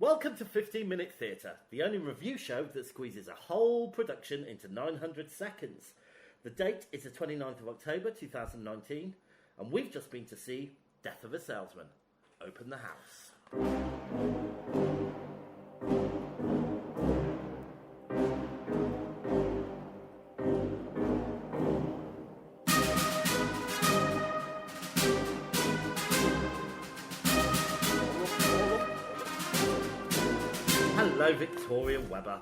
Welcome to 15 Minute Theatre, the only review show that squeezes a whole production into 900 seconds. The date is the 29th of October 2019, and we've just been to see Death of a Salesman. Open the house. Hello, Victoria Webber.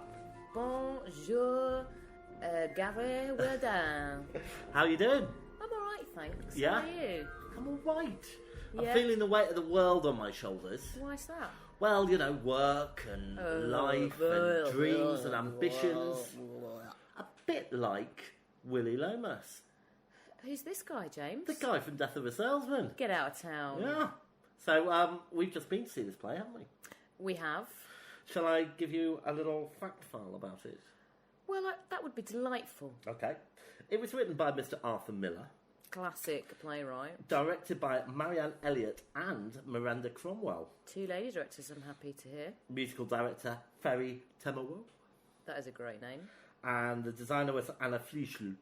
Bonjour, Gary Wedin. How you doing? I'm alright, thanks. Yeah? How are you? I'm alright. Yeah. I'm feeling the weight of the world on my shoulders. Why's that? Well, you know, work and life and dreams and ambitions. A bit like Willie Lomas. Who's this guy, James? The guy from Death of a Salesman. Get out of town. Yeah. So, we've just been to see this play, haven't we? We have. Shall I give you a little fact file about it? Well, that would be delightful. Okay. It was written by Mr. Arthur Miller. Classic playwright. Directed by Marianne Elliott and Miranda Cromwell. Two lady directors, I'm happy to hear. Musical director, Ferry Temerwell. That is a great name. And the designer was Anna Fleischl.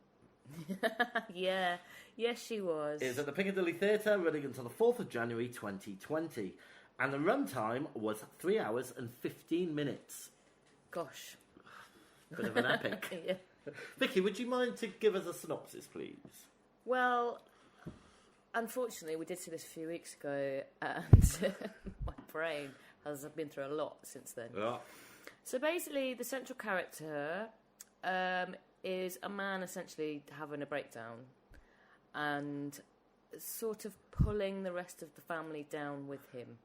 Yeah. Yes, she was. It's at the Piccadilly Theatre, running until the 4th of January 2020. And the runtime was 3 hours and 15 minutes. Gosh. Bit of an epic. Yeah. Vicky, would you mind to give us a synopsis, please? Well, unfortunately, we did see this a few weeks ago, and my brain has been through a lot since then. Yeah. So basically, the central character is a man essentially having a breakdown and sort of pulling the rest of the family down with him.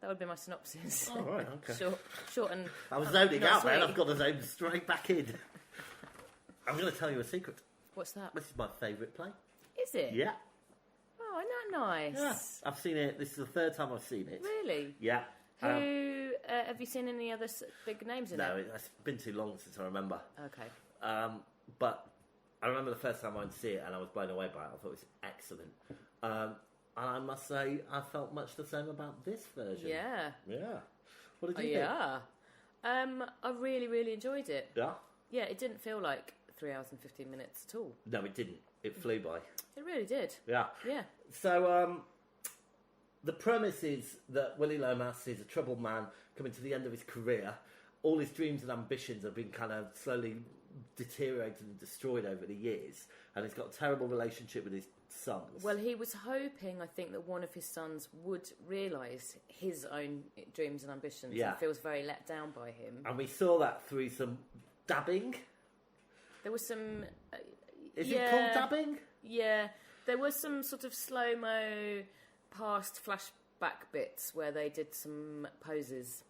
That would be my synopsis. Oh, right, okay. Short and... I was zoning out, man. sweet. I've got to zone straight back in. I'm going to tell you a secret. What's that? This is my favourite play. Is it? Yeah. Oh, isn't that nice? Yeah. I've seen it. This is the third time I've seen it. Really? Yeah. Who... have you seen any other big names in No, it? it's been too long since I remember. Okay. But I remember the first time I went to see it and I was blown away by it. I thought it was excellent. And I must say, I felt much the same about this version. Yeah. Yeah. What did you think? Yeah. I really, really enjoyed it. Yeah? Yeah, it didn't feel like 3 hours and 15 minutes at all. No, it didn't. It flew by. It really did. Yeah. Yeah. So, the premise is that Willie Lomas is a troubled man coming to the end of his career. All his dreams and ambitions have been kind of slowly deteriorated and destroyed over the years. And he's got a terrible relationship with his sons. Well, he was hoping, I think, that one of his sons would realise his own dreams and ambitions and feels very let down by him. And we saw that through some dabbing. There was some... Is it called dabbing? Yeah. There was some sort of slow-mo past flashback bits where they did some poses,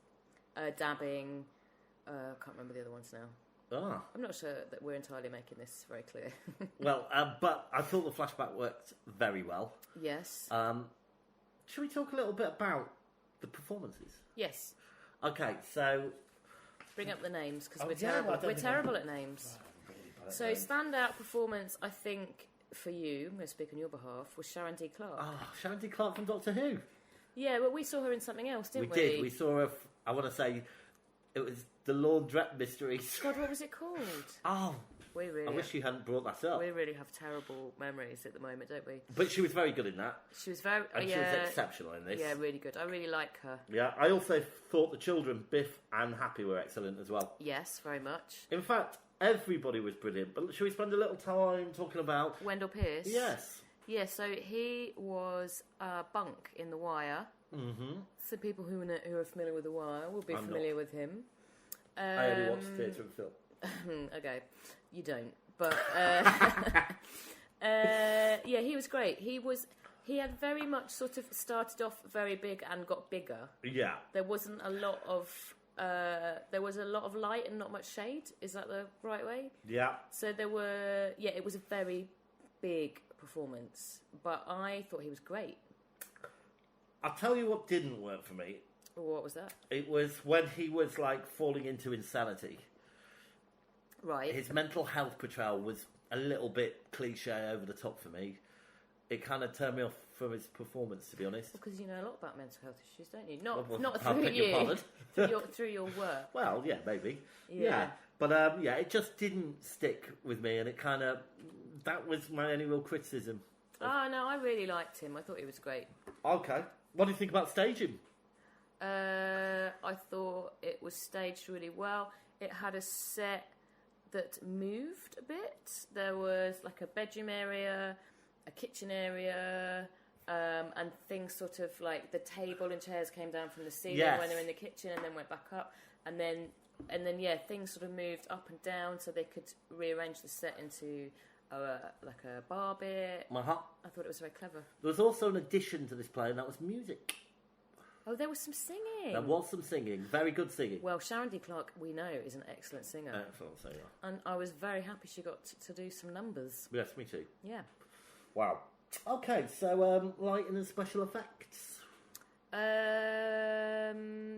dabbing. I can't remember the other ones now. Ah. I'm not sure that we're entirely making this very clear. Well, but I thought the flashback worked very well. Yes. Should we talk a little bit about the performances? Yes. Okay, so... Bring up the names, because we're yeah, terrible. I don't We're think terrible at names. Really bad at So names. standout performance, I think, for you, I'm going to speak on your behalf, was Sharon D. Clarke. Ah, Sharon D. Clarke from Doctor Who. Yeah, well, we saw her in something else, didn't we? We did. We saw her, I want to say, it was the Laundrette Mysteries. God, what was it called? Oh, We really I wish you hadn't brought that up. We really have terrible memories at the moment, don't we? But she was very good in that. She was very... And she was exceptional in this. Yeah, really good. I really like her. Yeah, I also thought the children, Biff and Happy, were excellent as well. Yes, very much. In fact, everybody was brilliant. But should we spend a little time talking about... Wendell Pierce? Yes. Yeah, so he was Bunk in The Wire. Mm-hmm. So people who are familiar with The Wire will be familiar with him. I only watched theatre and film. Okay, you don't. But yeah, he was great. He had very much sort of started off very big and got bigger. Yeah. There wasn't a lot of there was a lot of light and not much shade. Is that the right way? Yeah. So it was a very big performance, but I thought he was great. I'll tell you what didn't work for me. What was that? It was when he was like falling into insanity. Right. His mental health portrayal was a little bit cliche over the top for me. It kind of turned me off from his performance, to be honest. Because you know a lot about mental health issues, don't you? Well, Not I through beg your you, pardon. through your work. Well, yeah, maybe. Yeah. But it just didn't stick with me, and it kind of... That was my only real criticism. Oh, no, I really liked him. I thought he was great. Okay. What do you think about staging? I thought it was staged really well. It had a set that moved a bit. There was like a bedroom area, a kitchen area, and things sort of like the table and chairs came down from the ceiling when they were in the kitchen and then went back up. And then things sort of moved up and down so they could rearrange the set into like a bar bit. Uh-huh. I thought it was very clever. There was also an addition to this play, and that was music. Oh, there was some singing. There was some singing. Very good singing. Well, Sharon D. Clarke, we know, is an excellent singer. Excellent singer. And I was very happy she got to do some numbers. Yes, me too. Yeah. Wow. Okay, so lighting and special effects.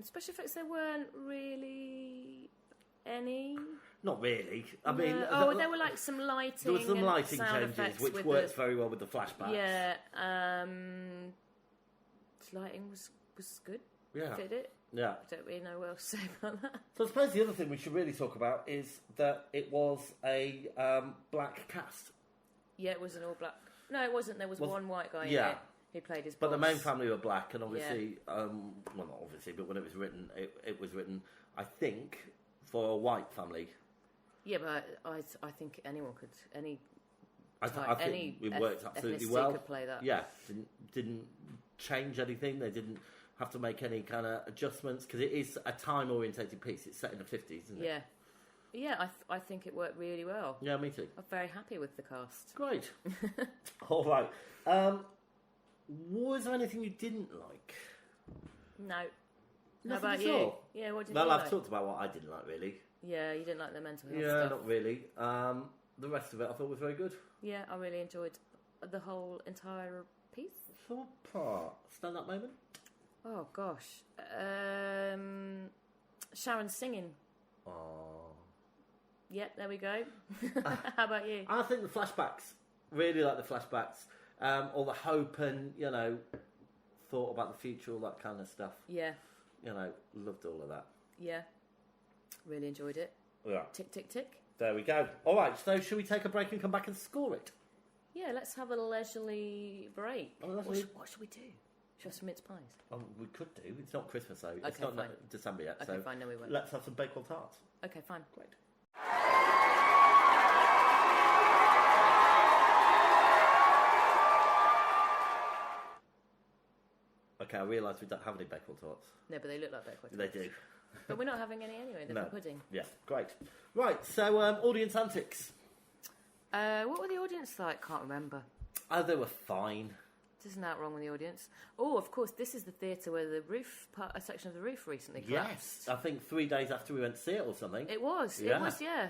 Special effects, there weren't really any. Not really. I mean... there were like some lighting. There were some lighting sound changes, which works very well with the flashbacks. Yeah. Lighting was good. Yeah. Did it? Yeah. I don't really know what else to say about that. So I suppose the other thing we should really talk about is that it was a black cast. Yeah, it was an all black. No, it wasn't. There was one white guy in it who played his boss. But the main family were black, and obviously, well, not obviously, but when it was written, it was written, I think, for a white family. Yeah, but I think anyone could, I think it worked absolutely well. Could play that. Yeah, didn't change anything. They didn't have to make any kind of adjustments because it is a time-orientated piece. It's set in the 50s, isn't it? Yeah, I think it worked really well. Yeah, me too. I'm very happy with the cast. Great. All right. Was there anything you didn't like? No. Nothing How about at you? all? Yeah, what did you like? Well, I've talked about what I didn't like, really. Yeah, you didn't like the mental health Yeah, stuff. not really. The rest of it I thought was very good. Yeah, I really enjoyed the whole entire piece. So part. Stand-up moment? Oh, gosh. Sharon singing. Oh. Yep, there we go. How about you? I think the flashbacks. Really like the flashbacks. All the hope and, thought about the future, all that kind of stuff. Yeah. Loved all of that. Yeah. Really enjoyed it. Yeah. Tick, tick, tick. There we go. All right, so should we take a break and come back and score it? Yeah, let's have a leisurely break. Oh, what should we do? Should we have some mince pies? We could do. It's not Christmas, though. Okay, it's not fine. December yet. Okay, so fine. No, we won't. Let's have some Bakewell tarts. Okay, fine. Great. Okay, I realise we don't have any Bakewell tarts. No, but they look like Bakewell They tarts. do. But we're not having any anyway. They're for pudding. Yeah, great. Right, so audience antics. What were the audience like? Can't remember. Oh, they were fine. There's nothing wrong with the audience. Oh, of course, this is the theatre where the a section of the roof recently collapsed. Yes, I think 3 days after we went to see it or something. It was, yeah.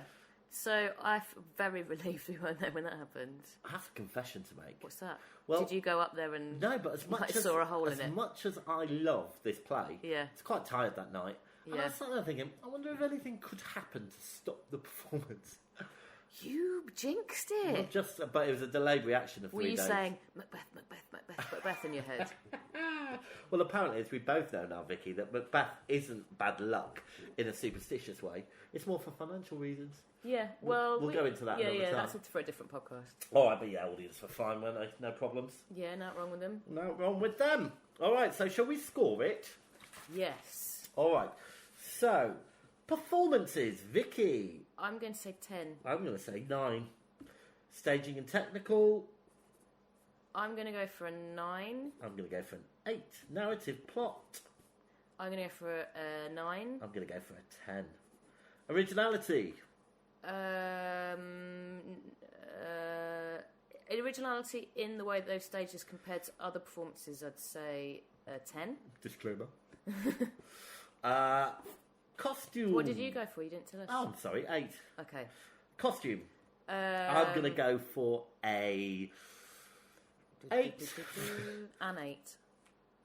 So I'm very relieved we weren't there when that happened. I have a confession to make. What's that? Well, did you go up there and no? But as much as saw a hole in it? As much as I love this play, Yeah. it's quite tired that night. And I Yeah. was sat there thinking, I wonder if anything could happen to stop the performance. You jinxed it. Not just, but it was a delayed reaction of 3 Were you days. saying Macbeth, Macbeth, Macbeth, Macbeth in your head? Well, apparently, as we both know now, Vicky, that Macbeth isn't bad luck in a superstitious way. It's more for financial reasons. Yeah, well... We'll go into that another time. That's for a different podcast. All right, but yeah, audience were fine, weren't they? No problems. Yeah, not wrong with them. No wrong with them. All right, so shall we score it? Yes. All right. So, performances, Vicky. I'm going to say 10. I'm going to say 9. Staging and technical. I'm going to go for a 9. I'm going to go for an 8. Narrative plot. I'm going to go for a 9. I'm going to go for a 10. Originality. Originality in the way that those stages compared to other performances, I'd say a 10. Disclaimer. Costume. What did you go for? You didn't tell us. Oh, I'm sorry, 8. Okay. Costume. I'm going to go for a 8. An 8. I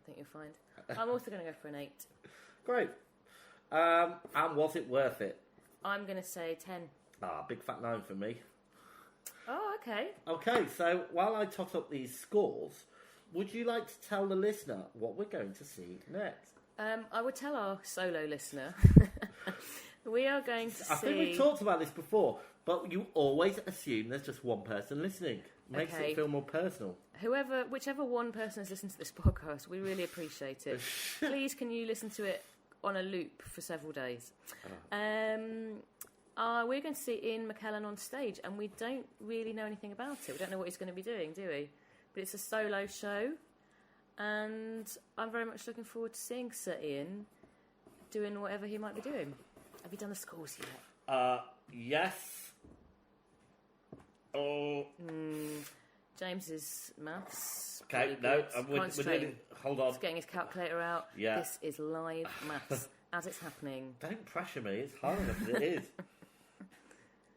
think you'll find. I'm also going to go for an 8. Great. And was it worth it? I'm going to say 10. Big fat 9 for me. Oh, okay. Okay, so while I tot up these scores, would you like to tell the listener what we're going to see next? I would tell our solo listener. We are going to see... I think we've talked about this before, but you always assume there's just one person listening. Makes it feel more personal. Whichever one person has listened to this podcast, we really appreciate it. Please, can you listen to it on a loop for several days? We're going to see Ian McKellen on stage, and we don't really know anything about it. We don't know what he's going to be doing, do we? But it's a solo show, and I'm very much looking forward to seeing Sir Ian doing whatever he might be doing. Have you done the scores yet? Yes. Oh. James's maths. Okay, really we're doing... Hold on. He's getting his calculator out. Yeah. This is live maths as it's happening. Don't pressure me. It's hard enough as it is.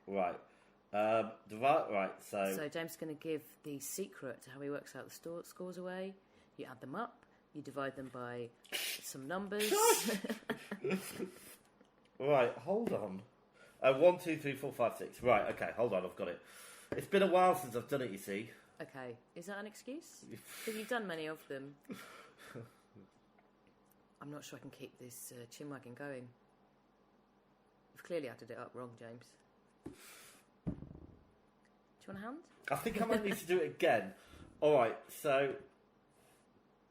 Right. Right, so... So James is going to give the secret to how he works out the scores away. You add them up. You divide them by some numbers. Right, hold on. 1, 2, 3, 4, 5, 6. Right, okay, hold on, I've got it. It's been a while since I've done it, you see. Okay, is that an excuse? Because you've done many of them. I'm not sure I can keep this chin wagging going. You've clearly added it up wrong, James. Do you want a hand? I think I might need to do it again. All right, so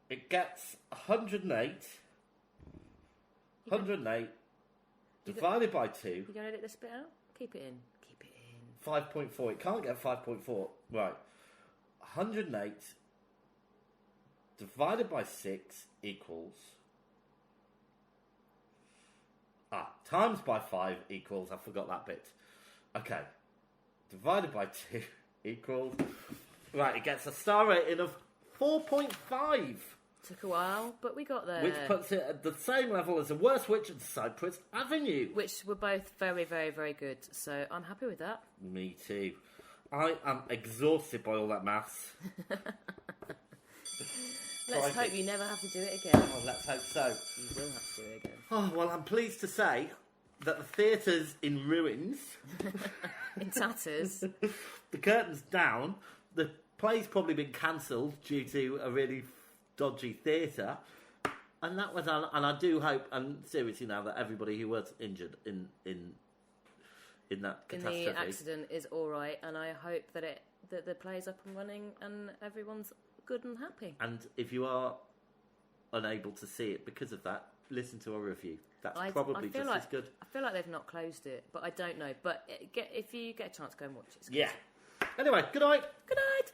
it gets 108. 108 divided by 2. You going to edit this bit out? Keep it in. 5.4. It can't get 5.4. Right. 108 divided by 6 equals... times by 5 equals... I forgot that bit. Okay. Divided by 2 equals... Right, it gets a star rating of 4.5. Took a while, but we got there. Which puts it at the same level as The Worst Witch and Cypress Avenue. Which were both very, very, very good. So I'm happy with that. Me too. I am exhausted by all that maths. Let's hope you never have to do it again. Oh, let's hope so. You will have to do it again. Oh, well, I'm pleased to say that the theatre's in ruins. In tatters. The curtain's down. The play's probably been cancelled due to a really dodgy theatre. And that was, and I do hope, and seriously now, that everybody who was injured in that catastrophe, in the accident, is all right. And I hope that the play's up and running and everyone's good and happy. And if you are unable to see it because of that, listen to our review. That's probably just as good. I feel like they've not closed it, but I don't know. But if you get a chance, go and watch it. Yeah. Anyway, good night. Good night.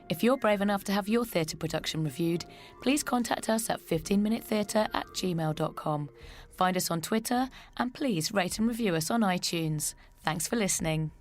If you're brave enough to have your theatre production reviewed, please contact us at 15minutetheatre@gmail.com. Find us on Twitter and please rate and review us on iTunes. Thanks for listening.